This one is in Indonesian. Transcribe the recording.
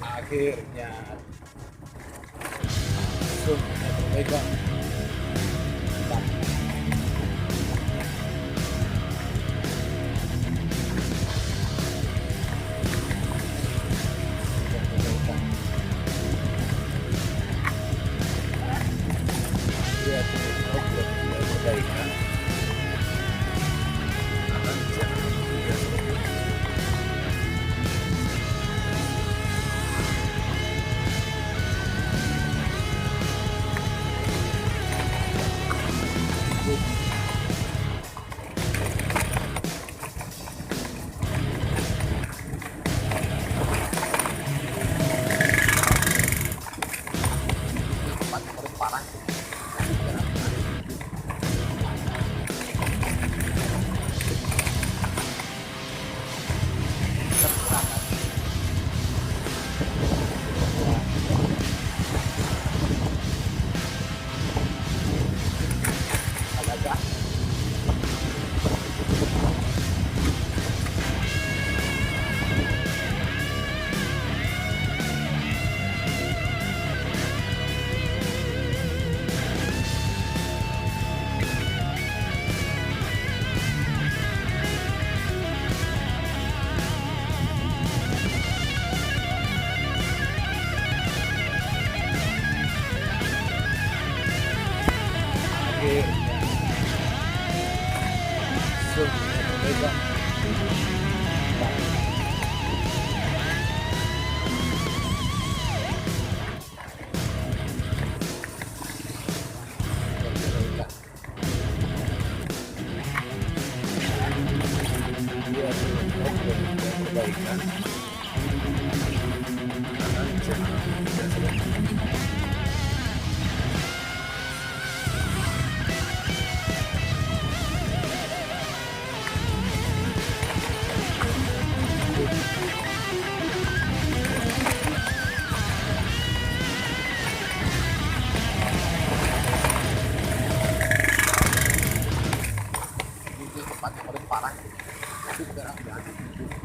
Akhirnya semuanya perbaikan. Lihat ini problem mulai perbaikan. Akan jangan tidak seperti itu. Tempat paling parah. Agak akhirnya semuanya perbaikan. Perbaikan. Lihat ini problem mulai perbaikan. Akan jangan tidak seperti itu. Tempat paling parah. Itu sekarang udah ada.